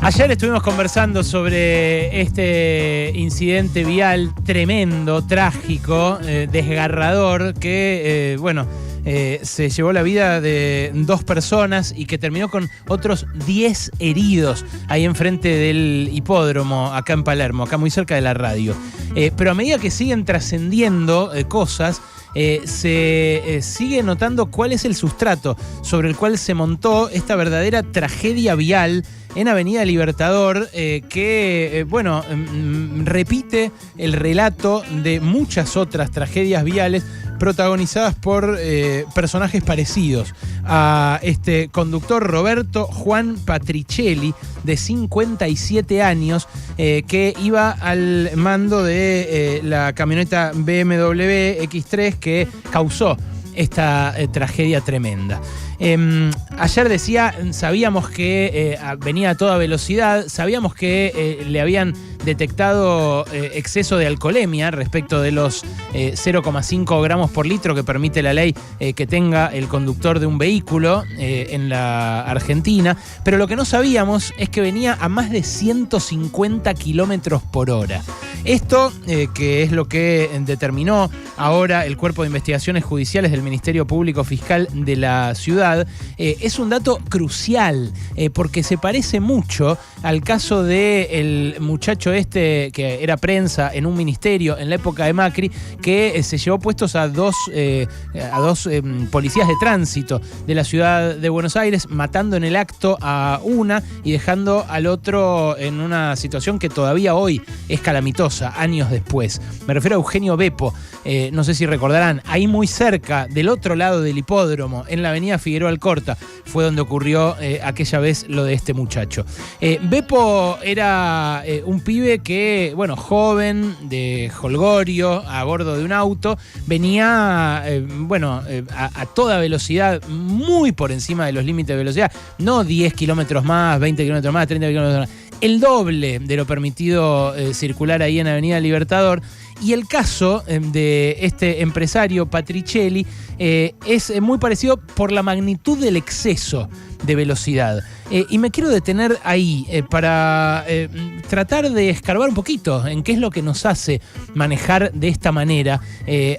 Ayer estuvimos conversando sobre este incidente vial tremendo, trágico, desgarrador, que, se llevó la vida de 2 personas y que terminó con otros 10 heridos ahí enfrente del hipódromo, acá en Palermo, acá muy cerca de la radio. Pero a medida que siguen trascendiendo cosas, se sigue notando cuál es el sustrato sobre el cual se montó esta verdadera tragedia vial en Avenida Libertador, que repite el relato de muchas otras tragedias viales protagonizadas por personajes parecidos a este conductor Roberto Juan Patricelli, de 57 años, que iba al mando de la camioneta BMW X3 que causó esta tragedia tremenda. Ayer decía, sabíamos que venía a toda velocidad, sabíamos que le habían detectado exceso de alcoholemia respecto de los 0,5 gramos por litro que permite la ley que tenga el conductor de un vehículo en la Argentina, pero lo que no sabíamos es que venía a más de 150 kilómetros por hora. Esto, que es lo que determinó ahora el Cuerpo de Investigaciones Judiciales del Ministerio Público Fiscal de la ciudad, es un dato crucial, porque se parece mucho al caso del muchacho este que era prensa en un ministerio en la época de Macri, que se llevó puestos a dos policías de tránsito de la ciudad de Buenos Aires, matando en el acto a una y dejando al otro en una situación que todavía hoy es calamitosa, años después. Me refiero a Eugenio Beppo, no sé si recordarán, ahí muy cerca, del otro lado del hipódromo, en la avenida Figueroa Alcorta, fue donde ocurrió aquella vez lo de este muchacho. Beppo era un pibe que, joven, de jolgorio, a bordo de un auto, venía a toda velocidad, muy por encima de los límites de velocidad, no 10 kilómetros más, 20 kilómetros más, 30 kilómetros más, el doble de lo permitido circular ahí en Avenida Libertador. Y el caso de este empresario Patricelli es muy parecido por la magnitud del exceso de velocidad. Y me quiero detener ahí para tratar de escarbar un poquito en qué es lo que nos hace manejar de esta manera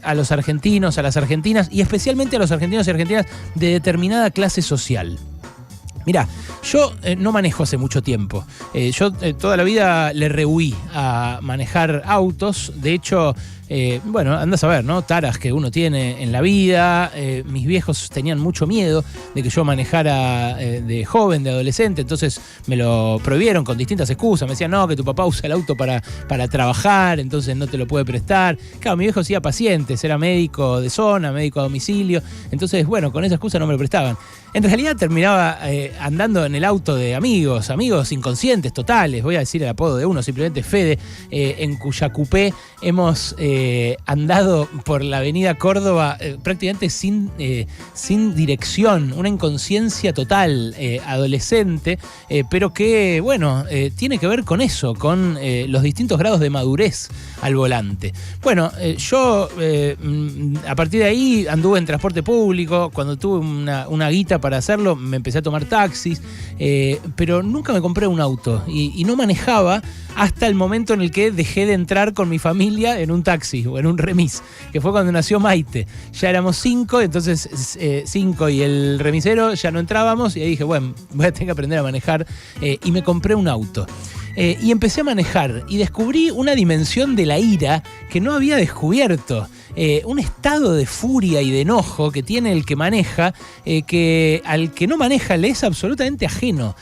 a los argentinos, a las argentinas y especialmente a los argentinos y argentinas de determinada clase social. Mirá, yo no manejo hace mucho tiempo. Yo toda la vida le rehuí a manejar autos. De hecho, andás a ver, ¿no? Taras que uno tiene en la vida. Mis viejos tenían mucho miedo de que yo manejara de joven, de adolescente. Entonces me lo prohibieron con distintas excusas. Me decían, no, que tu papá usa el auto para trabajar, entonces no te lo puede prestar. Claro, mi viejo hacía pacientes, era médico de zona, médico a domicilio. Entonces, con esa excusa no me lo prestaban. En realidad terminaba andando en el auto de amigos inconscientes totales. Voy a decir el apodo de uno, simplemente Fede, en cuya coupé hemos andado por la avenida Córdoba prácticamente sin dirección, una inconsciencia total, adolescente, pero que, tiene que ver con eso, con los distintos grados de madurez al volante. Yo a partir de ahí anduve en transporte público. Cuando tuve una guita para hacerlo, me empecé a tomar taxis, pero nunca me compré un auto y no manejaba hasta el momento en el que dejé de entrar con mi familia en un taxi o en un remis, que fue cuando nació Maite. Ya éramos 5, entonces 5 y el remisero ya no entrábamos y ahí dije, voy a tener que aprender a manejar, y me compré un auto. Y empecé a manejar y descubrí una dimensión de la ira que no había descubierto. Un estado de furia y de enojo que tiene el que maneja, que al que no maneja le es absolutamente ajeno.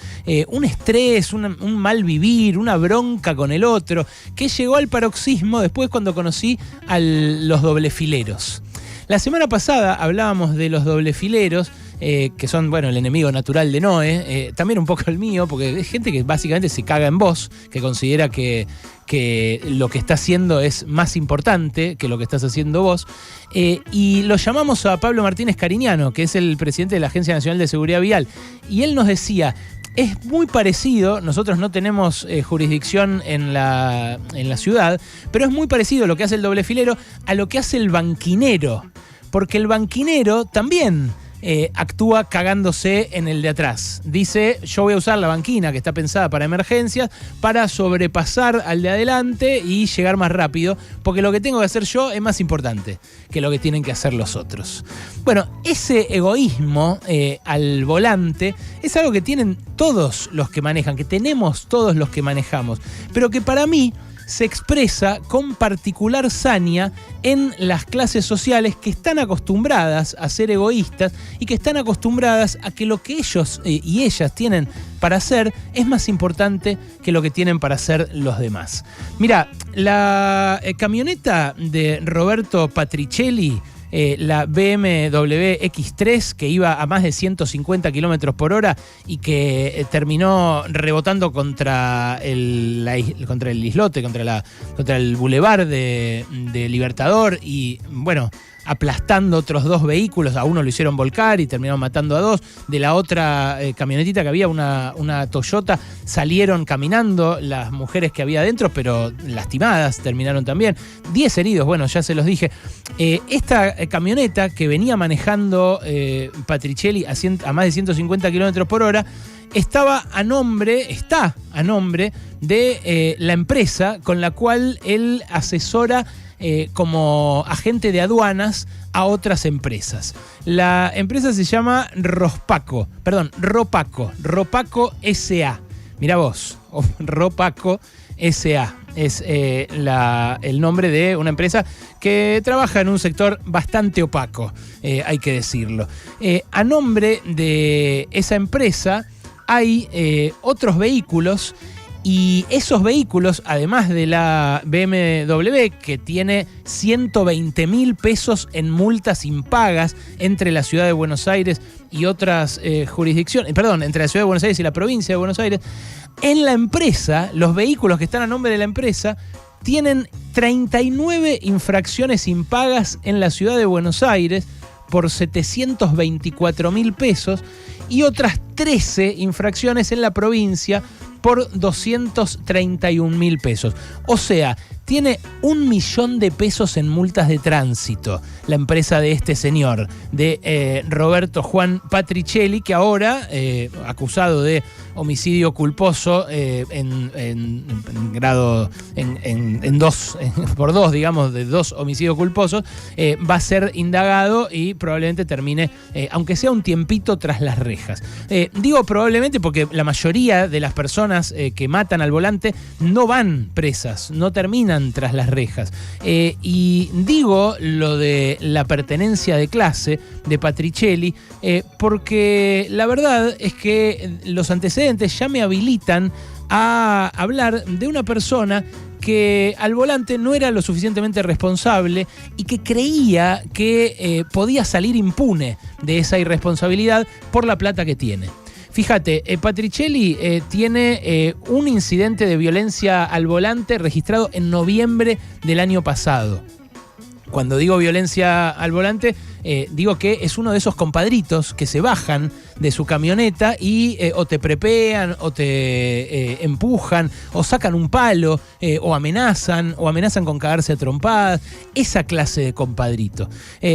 Un estrés, un mal vivir, una bronca con el otro, que llegó al paroxismo después cuando conocí a los doblefileros. La semana pasada hablábamos de los doblefileros, que son, el enemigo natural de Noé, también un poco el mío, porque es gente que básicamente se caga en vos, que considera que lo que está haciendo es más importante que lo que estás haciendo vos, y lo llamamos a Pablo Martínez Cariñano, que es el presidente de la Agencia Nacional de Seguridad Vial, y él nos decía, es muy parecido, nosotros no tenemos jurisdicción en la ciudad, pero es muy parecido lo que hace el doblefilero a lo que hace el banquinero, porque el banquinero también actúa cagándose en el de atrás. Dice, yo voy a usar la banquina que está pensada para emergencias para sobrepasar al de adelante y llegar más rápido, porque lo que tengo que hacer yo es más importante que lo que tienen que hacer los otros. Bueno, ese egoísmo al volante es algo que tienen todos los que manejan, que tenemos todos los que manejamos, pero que para mí se expresa con particular saña en las clases sociales que están acostumbradas a ser egoístas y que están acostumbradas a que lo que ellos y ellas tienen para hacer es más importante que lo que tienen para hacer los demás. Mira, la camioneta de Roberto Patricelli, la BMW X3, que iba a más de 150 kilómetros por hora y que terminó rebotando contra el islote, contra el bulevar de Libertador y, bueno, aplastando otros dos vehículos. A uno lo hicieron volcar y terminaron matando a dos. De la otra camionetita que había, una Toyota, salieron caminando las mujeres que había adentro, pero lastimadas terminaron también. 10 heridos, bueno, ya se los dije. Esta camioneta que venía manejando Patricelli a más de 150 kilómetros por hora está a nombre de la empresa con la cual él asesora como agente de aduanas a otras empresas. La empresa se llama Ropaco S.A. Mirá vos, Ropaco S.A. es el nombre de una empresa que trabaja en un sector bastante opaco, hay que decirlo. A nombre de esa empresa hay otros vehículos. Y esos vehículos, además de la BMW, que tiene 120.000 pesos en multas impagas entre la Ciudad de Buenos Aires y otras jurisdicciones, entre la Ciudad de Buenos Aires y la provincia de Buenos Aires, en la empresa, los vehículos que están a nombre de la empresa tienen 39 infracciones impagas en la Ciudad de Buenos Aires por 724.000 pesos y otras 13 infracciones en la provincia por 231.000 pesos. O sea, tiene 1 millón de pesos en multas de tránsito la empresa de este señor, de Roberto Juan Patricelli, que ahora, acusado de homicidio culposo por dos, digamos, de 2 homicidios culposos, va a ser indagado y probablemente termine, aunque sea un tiempito, tras las rejas. Digo probablemente porque la mayoría de las personas que matan al volante no van presas, no terminan tras las rejas. Y digo lo de la pertenencia de clase de Patricelli porque la verdad es que los antecedentes ya me habilitan a hablar de una persona que al volante no era lo suficientemente responsable y que creía que podía salir impune de esa irresponsabilidad por la plata que tiene. Fíjate, Patricelli tiene un incidente de violencia al volante registrado en noviembre del año pasado. Cuando digo violencia al volante, digo que es uno de esos compadritos que se bajan de su camioneta y o te prepean, o te empujan, o sacan un palo, o amenazan con cagarse a trompadas. Esa clase de compadrito.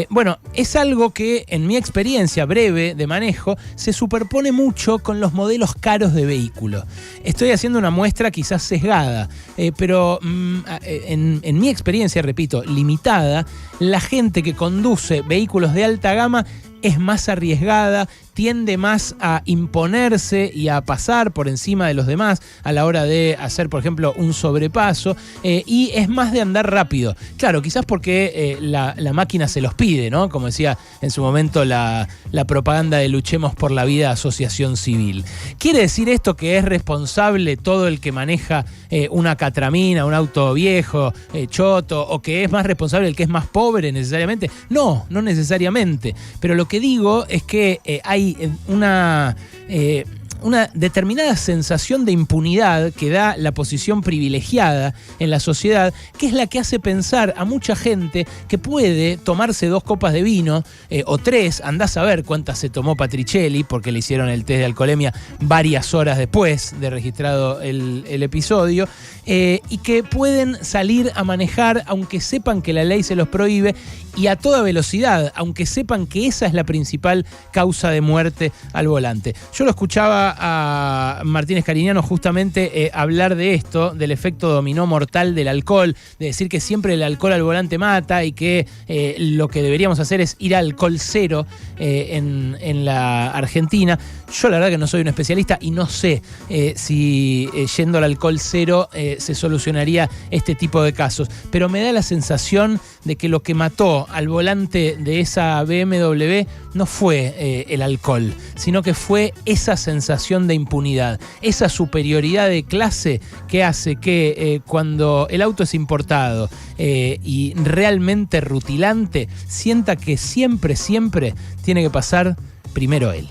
Bueno, es algo que en mi experiencia breve de manejo se superpone mucho con los modelos caros de vehículo. Estoy haciendo una muestra quizás sesgada, pero en mi experiencia, repito, limitada, la gente que conduce vehículos de alta gama es más arriesgada, tiende más a imponerse y a pasar por encima de los demás a la hora de hacer, por ejemplo, un sobrepaso, y es más de andar rápido. Claro, quizás porque la máquina se los pide, ¿no? Como decía en su momento la propaganda de Luchemos por la Vida Asociación Civil. ¿Quiere decir esto que es responsable todo el que maneja una catramina, un auto viejo, choto, o que es más responsable el que es más pobre necesariamente? No, no necesariamente. Pero lo que digo es que hay una determinada sensación de impunidad que da la posición privilegiada en la sociedad, que es la que hace pensar a mucha gente que puede tomarse 2 copas de vino o 3, andás a ver cuántas se tomó Patricelli, porque le hicieron el test de alcoholemia varias horas después de registrado el episodio, y que pueden salir a manejar aunque sepan que la ley se los prohíbe y a toda velocidad, aunque sepan que esa es la principal causa de muerte al volante. Yo lo escuchaba a Martínez Cariñano justamente hablar de esto, del efecto dominó mortal del alcohol, de decir que siempre el alcohol al volante mata y que lo que deberíamos hacer es ir al alcohol cero en la Argentina. Yo la verdad que no soy un especialista y no sé si yendo al alcohol cero se solucionaría este tipo de casos, pero me da la sensación de que lo que mató al volante de esa BMW no fue el alcohol, sino que fue esa sensación de impunidad, esa superioridad de clase que hace que cuando el auto es importado y realmente rutilante, sienta que siempre tiene que pasar primero él.